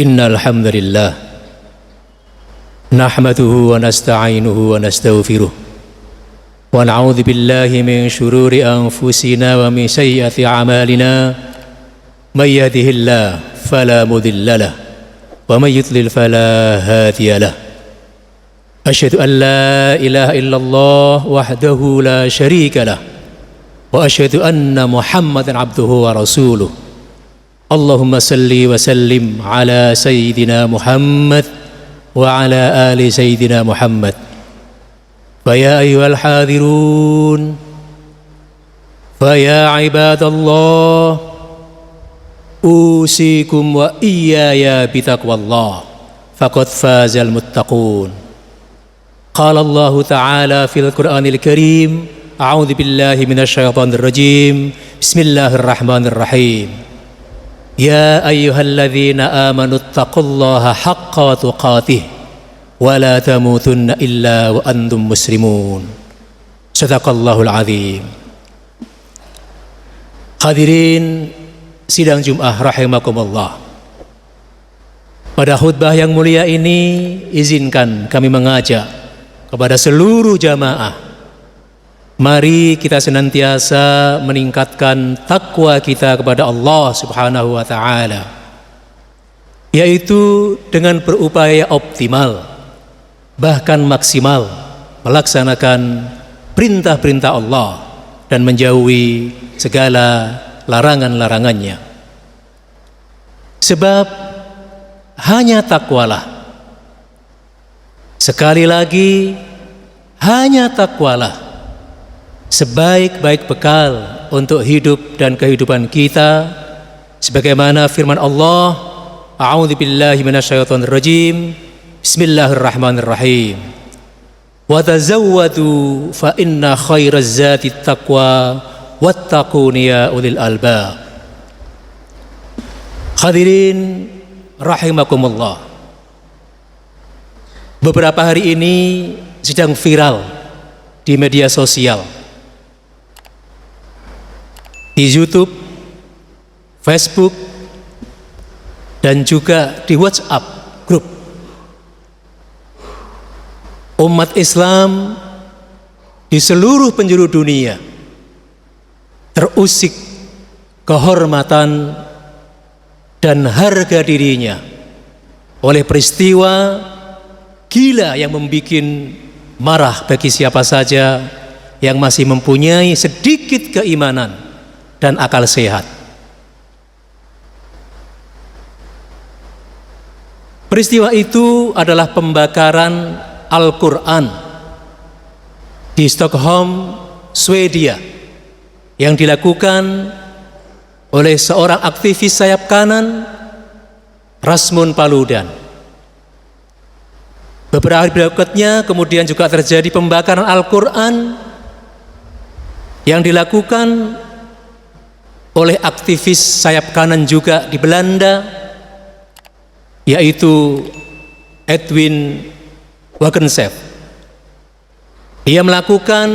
Innal hamdalillah nahmaduhu wa nasta'inuhu wa nastaghfiruh wa na'udzu billahi min shururi anfusina wa min sayyiati a'malina may yahdihillahu fala mudilla lahu wa may yudlil fala hadiya lahu. Asyhadu an la ilaha illallah wahdahu la syarika lahu wa asyhadu anna Muhammadan abduhu wa rasuluh. Allahumma salli wa sallim ala sayyidina Muhammad wa ala ali sayyidina Muhammad. Fa ya ayyuhal hadirun, fa ya ibadallah, usikum wa iyaya bitaqwallah, faqad fazal muttaqun. Qala Allah ta'ala fil Qur'anil Karim, a'udzu billahi minasyaitonir rajim. Bismillahirrahmanirrahim. Ya ayyuhalladzina amanu taqullaha haqqa tuqatih wa la tamutunna illa wa antum muslimun. Shadaqallahul azim. Hadirin sidang Jumat rahimakumullah. Pada khutbah yang mulia ini izinkan kami mengajak kepada seluruh jamaah, mari kita senantiasa meningkatkan takwa kita kepada Allah Subhanahu wa ta'ala, yaitu dengan berupaya optimal, bahkan maksimal melaksanakan perintah-perintah Allah dan menjauhi segala larangan-larangannya. Sebab hanya takwalah, sekali lagi hanya takwalah, sebaik-baik bekal untuk hidup dan kehidupan kita, sebagaimana firman Allah, a'udzu billahi minasyaitonir rajim. Bismillahirrahmanirrahim. Wa tazawwadu fa inna khairaz zati taqwa wattaquni ya ulil albab. Hadirin rahimakumullah, beberapa hari ini sedang viral di media sosial, di YouTube, Facebook, dan juga di WhatsApp grup. Umat Islam di seluruh penjuru dunia terusik kehormatan dan harga dirinya oleh peristiwa gila yang membuat marah bagi siapa saja yang masih mempunyai sedikit keimanan dan akal sehat. Peristiwa itu adalah pembakaran Al-Quran di Stockholm, Swedia, yang dilakukan oleh seorang aktivis sayap kanan, Rasmus Paludan. Beberapa hari berikutnya kemudian juga terjadi pembakaran Al-Quran yang dilakukan oleh aktivis sayap kanan juga di Belanda, yaitu Edwin Wagensberg. Dia melakukan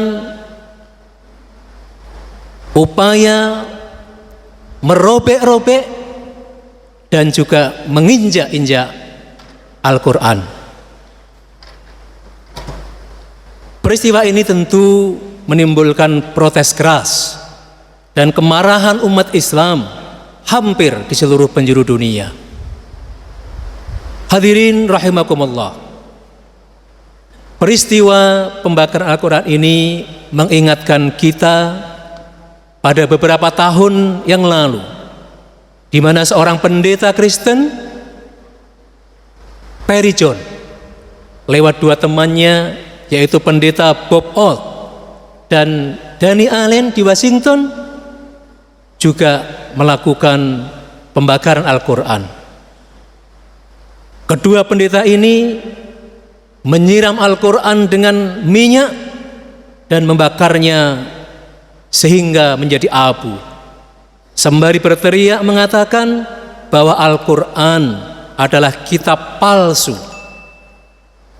upaya merobek-robek dan juga menginjak-injak Al-Quran. Peristiwa ini tentu menimbulkan protes keras dan kemarahan umat Islam hampir di seluruh penjuru dunia. Hadirin rahimakumullah, peristiwa pembakaran Al-Quran ini mengingatkan kita pada beberapa tahun yang lalu, di mana seorang pendeta Kristen, Perry John, lewat dua temannya, yaitu pendeta Bob Ott dan Danny Allen di Washington, juga melakukan pembakaran Al-Quran. Kedua pendeta ini menyiram Al-Quran dengan minyak dan membakarnya sehingga menjadi abu, sembari berteriak mengatakan bahwa Al-Quran adalah kitab palsu,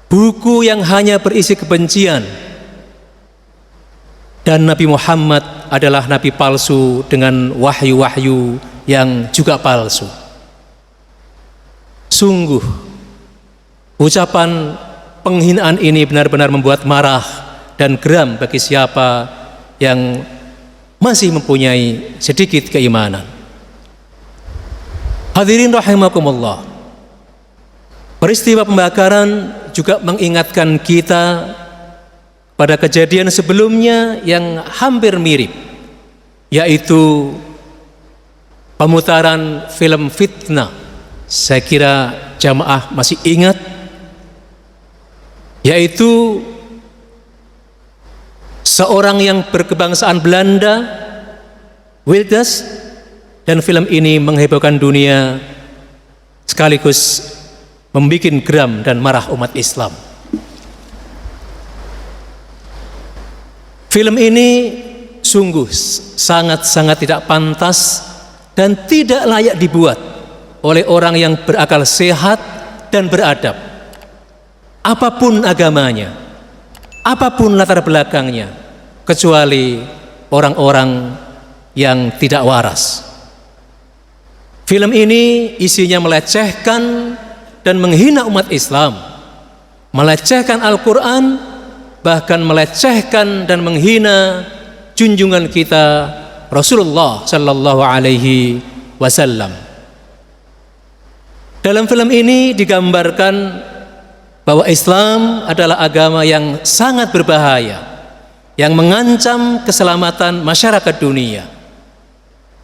buku yang hanya berisi kebencian, dan Nabi Muhammad adalah nabi palsu dengan wahyu-wahyu yang juga palsu. Sungguh ucapan penghinaan ini benar-benar membuat marah dan geram bagi siapa yang masih mempunyai sedikit keimanan. Hadirin rahimakumullah, peristiwa pembakaran juga mengingatkan kita pada kejadian sebelumnya yang hampir mirip, yaitu pemutaran film fitnah. Saya kira jamaah masih ingat, yaitu seorang yang berkebangsaan Belanda, Wilders, dan film ini menghebohkan dunia sekaligus membuat geram dan marah umat Islam. Film ini sungguh sangat-sangat tidak pantas dan tidak layak dibuat oleh orang yang berakal sehat dan beradab, apapun agamanya, apapun latar belakangnya, kecuali orang-orang yang tidak waras. Film ini isinya melecehkan dan menghina umat Islam, melecehkan Al-Quran, bahkan melecehkan dan menghina junjungan kita Rasulullah Sallallahu Alaihi Wasallam. Dalam film ini digambarkan bahwa Islam adalah agama yang sangat berbahaya, yang mengancam keselamatan masyarakat dunia.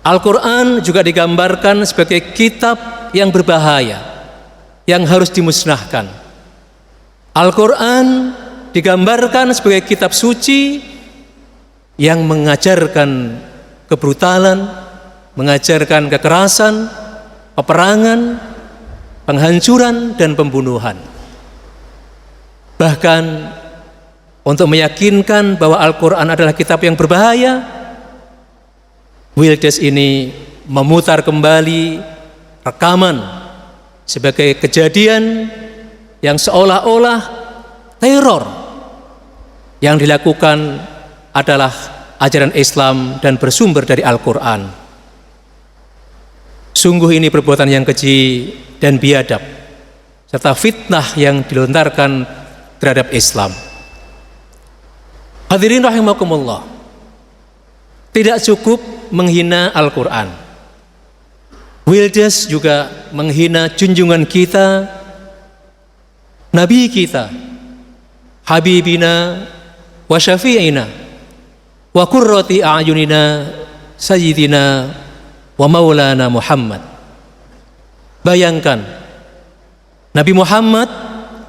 Al-Quran juga digambarkan sebagai kitab yang berbahaya, yang harus dimusnahkan. Al-Quran digambarkan sebagai kitab suci yang mengajarkan kebrutalan, mengajarkan kekerasan, peperangan, penghancuran dan pembunuhan. Bahkan untuk meyakinkan bahwa Al-Quran adalah kitab yang berbahaya, Wilders ini memutar kembali rekaman sebagai kejadian yang seolah-olah teror yang dilakukan adalah ajaran Islam dan bersumber dari Al-Quran. Sungguh ini perbuatan yang keji dan biadab, serta fitnah yang dilontarkan terhadap Islam. Hadirin rahimakumullah, tidak cukup menghina Al-Quran, Wilders juga menghina junjungan kita, Nabi kita, Habibina wa syafi'ina wa qurrati a'yunina sayyidina wa maulana Muhammad. Bayangkan, Nabi Muhammad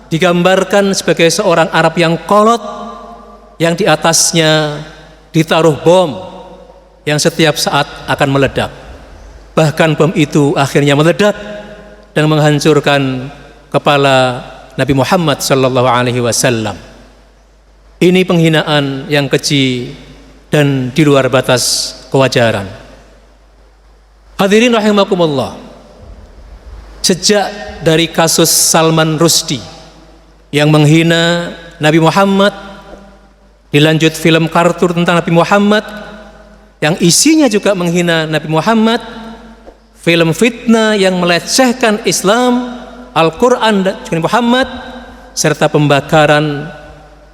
digambarkan sebagai seorang Arab yang kolot, yang di atasnya ditaruh bom yang setiap saat akan meledak. Bahkan bom itu akhirnya meledak dan menghancurkan kepala Nabi Muhammad sallallahu alaihi wasallam. Ini penghinaan yang keji dan di luar batas kewajaran. Hadirin rahimakumullah, sejak dari kasus Salman Rushdie yang menghina Nabi Muhammad, dilanjut film kartun tentang Nabi Muhammad yang isinya juga menghina Nabi Muhammad, film fitnah yang melecehkan Islam, Al-Quran dan Nabi Muhammad, serta pembakaran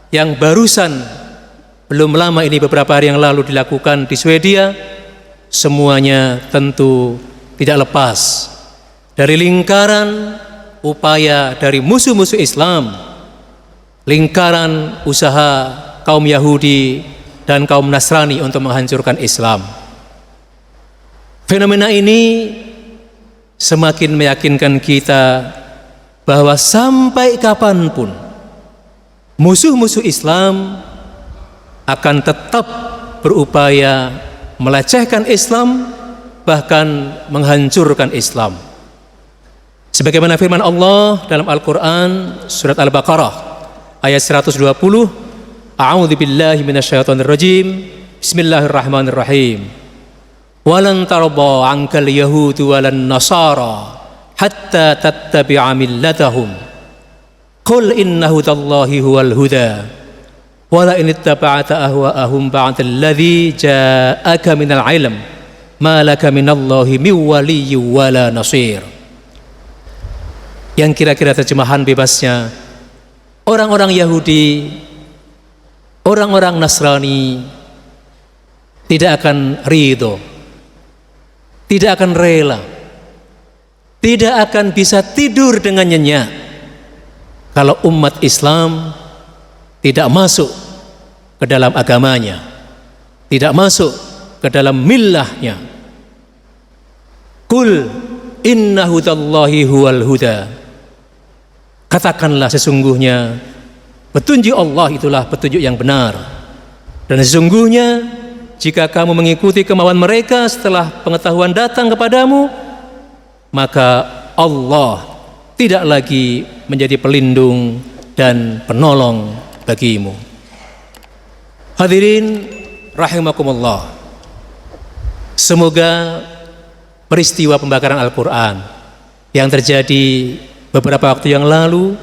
yang barusan belum lama ini beberapa hari yang lalu dilakukan di Swedia, semuanya tentu tidak lepas dari lingkaran upaya dari musuh-musuh Islam, lingkaran usaha kaum Yahudi dan kaum Nasrani untuk menghancurkan Islam. Fenomena ini semakin meyakinkan kita bahwa sampai kapanpun musuh-musuh Islam akan tetap berupaya melecehkan Islam, bahkan menghancurkan Islam. Sebagaimana firman Allah dalam Al-Quran surat Al-Baqarah ayat 120, A'udzu billahi minasyaitonir rajim. Bismillahirrahmanirrahim. Walan tarda 'ankal yahudu walan nasara hatta tattabi'a millatahum. Qul inna hudallahi huwal huda. Wala in ittaba'ta ahwa'ahum ba'dalladzi ja'aka minal 'ilm ma laka minallahi min waliyyin wala nasir. yang kira-kira terjemahan bebasnya orang-orang Yahudi, orang-orang Nasrani tidak akan ridho, tidak akan rela, tidak akan bisa tidur dengan nyenyak kalau umat Islam tidak masuk ke dalam agamanya, tidak masuk ke dalam millahnya. Qul inna hudallahi huwal huda. Katakanlah sesungguhnya petunjuk Allah itulah petunjuk yang benar. Dan sesungguhnya jika kamu mengikuti kemauan mereka setelah pengetahuan datang kepadamu, maka Allah tidak lagi menjadi pelindung dan penolong bagimu. Hadirin rahimakumullah, semoga peristiwa pembakaran Al-Quran yang terjadi beberapa waktu yang lalu,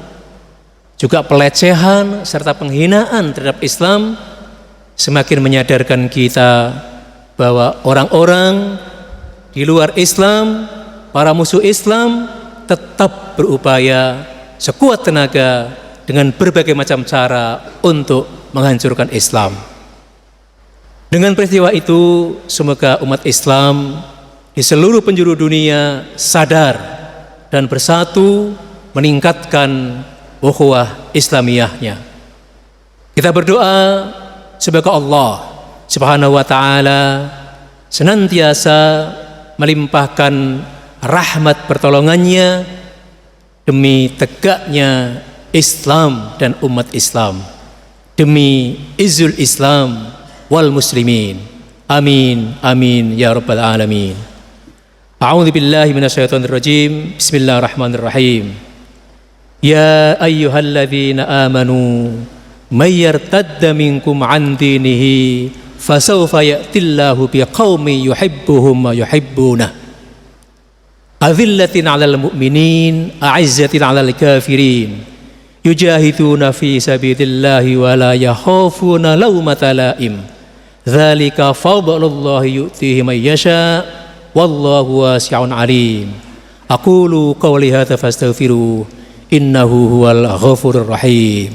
juga pelecehan serta penghinaan terhadap Islam, semakin menyadarkan kita bahwa orang-orang di luar Islam, para musuh Islam, tetap berupaya sekuat tenaga dengan berbagai macam cara untuk menghancurkan Islam. Dengan peristiwa itu, semoga umat Islam di seluruh penjuru dunia sadar dan bersatu meningkatkan ukhuwah Islamiyahnya. Kita berdoa semoga Allah Subhanahu wa taala senantiasa melimpahkan rahmat pertolongannya demi tegaknya Islam dan umat Islam, demi izul Islam wal muslimin. Amin amin ya rabbal alamin. A'udzu billahi minasyaitonir rajim. Bismillahirrahmanirrahim. Ya ayyuhalladzina amanu may yartadda minkum 'an dinihi fasawfa ya'tillahu biqaumin yuhibbuhum wa yuhibbunah. Adzillatin 'alal mu'minin, a'izzatin 'alal kafirin. Yujahiduna fi sabilillahi wa la yakhafuna lawmata la'im. Dzalika fadlullahi yu'tihi may yasha'. Wallahu wasi'un alim. Aqulu qawli hadza fastaghfiru innahu huwal ghafurur rahim.